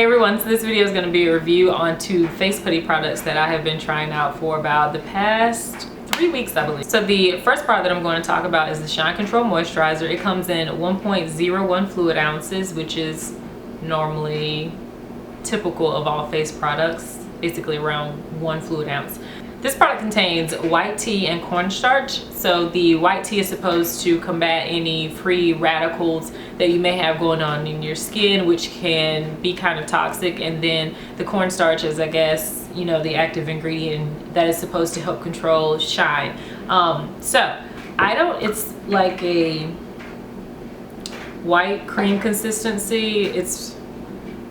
Hey everyone, so this video is going to be a review on 2 face putty products that I have been trying out for about the past 3 weeks, I believe. So the first product that I'm going to talk about is the Shine Control Moisturizer. It comes in 1.01 fluid ounces, which is normally typical of all face products, basically around 1 fluid ounce. This product contains white tea and cornstarch. So the white tea is supposed to combat any free radicals that you may have going on in your skin, which can be kind of toxic. And then the cornstarch is, I guess, you know, the active ingredient that is supposed to help control shine. It's like a white cream consistency. It's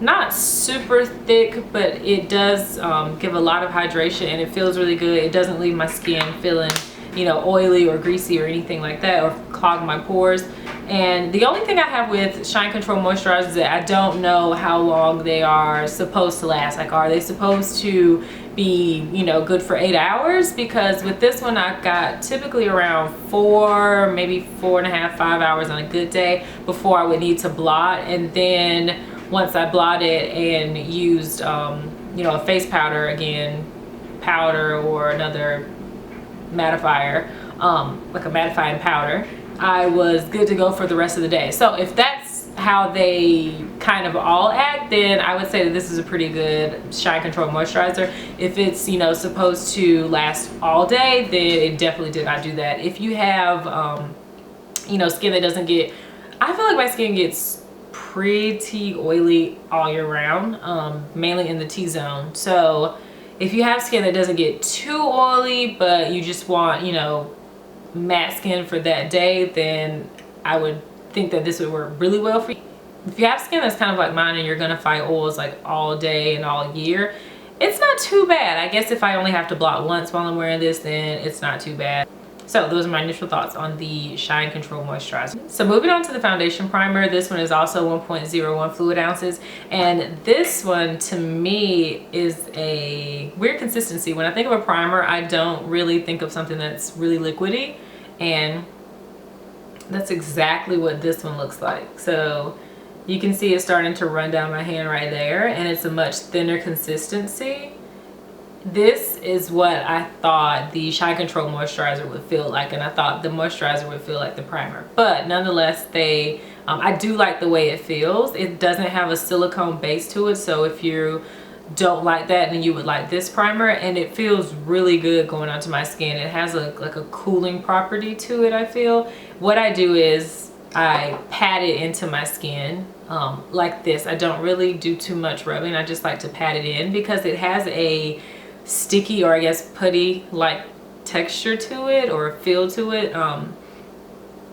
not super thick, but it does give a lot of hydration and it feels really good. It doesn't leave my skin feeling, you know, oily or greasy or anything like that, or clog my pores. And the only thing I have with Shine Control Moisturizer is that I don't know how long they are supposed to last. Like, are they supposed to be, you know, good for 8 hours? Because with this one, I got typically around 4, maybe 4.5, 5 hours on a good day before I would need to blot. And then once I blotted and used, you know, a face powder again, powder or another mattifier, like a mattifying powder, I was good to go for the rest of the day. So if that's how they kind of all act, then I would say that this is a pretty good Shine Control Moisturizer. If it's, you know, supposed to last all day, then it definitely did not do that. If you have, you know, skin that doesn't get, I feel like my skin gets pretty oily all year round, mainly in the T-zone. So if you have skin that doesn't get too oily, but you just want, you know, matte skin for that day, then I would think that this would work really well for you. If you have skin that's kind of like mine and you're gonna fight oils like all day and all year, it's not too bad. I guess if I only have to blot once while I'm wearing this, then it's not too bad. So those are my initial thoughts on the Shine Control Moisturizer. So moving on to the foundation primer, this one is also 1.01 fluid ounces. And this one to me is a weird consistency. When I think of a primer, I don't really think of something that's really liquidy. And that's exactly what this one looks like. So you can see it starting to run down my hand right there, and it's a much thinner consistency. This is what I thought the Shine Control Moisturizer would feel like, and I thought the moisturizer would feel like the primer. But nonetheless, I do like the way it feels. It doesn't have a silicone base to it, so if you don't like that, then you would like this primer. And it feels really good going onto my skin. It has like a cooling property to it, I feel. What I do is I pat it into my skin like this. I don't really do too much rubbing. I just like to pat it in because it has a sticky, or I guess putty like texture to it, or feel to it.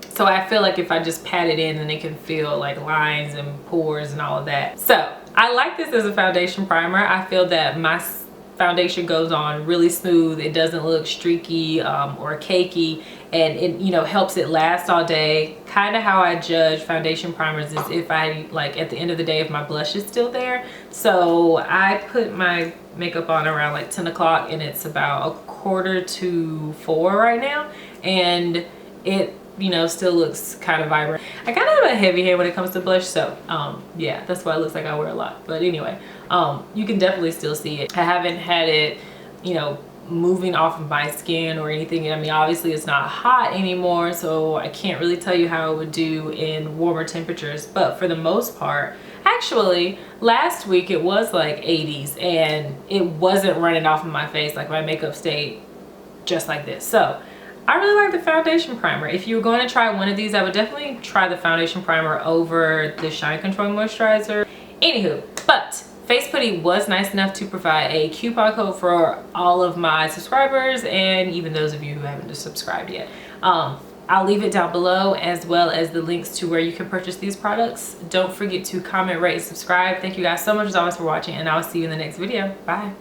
So I feel like if I just pat it in, then it can feel like lines and pores and all of that. So I like this as a foundation primer. I feel that my foundation goes on really smooth. It doesn't look streaky or cakey, and it, you know, helps it last all day. Kind of how I judge foundation primers is if I, like, at the end of the day, if my blush is still there. So I put my makeup on around like 10 o'clock and it's about 3:45 right now, and it, you know, still looks kind of vibrant. I kind of have a heavy hand when it comes to blush, so yeah, that's why it looks like I wear a lot. But anyway, you can definitely still see it. I haven't had it, you know, moving off of my skin or anything. I mean, obviously it's not hot anymore, so I can't really tell you how it would do in warmer temperatures. But for the most part, actually last week it was like 80s and it wasn't running off of my face. Like, my makeup stayed just like this. So I really like the foundation primer. If you were going to try one of these, I would definitely try the foundation primer over the Shine Control Moisturizer. Anywho, but Face Putty was nice enough to provide a coupon code for all of my subscribers, and even those of you who haven't subscribed yet. I'll leave it down below, as well as the links to where you can purchase these products. Don't forget to comment, rate, and subscribe. Thank you guys so much as always for watching, and I'll see you in the next video. Bye.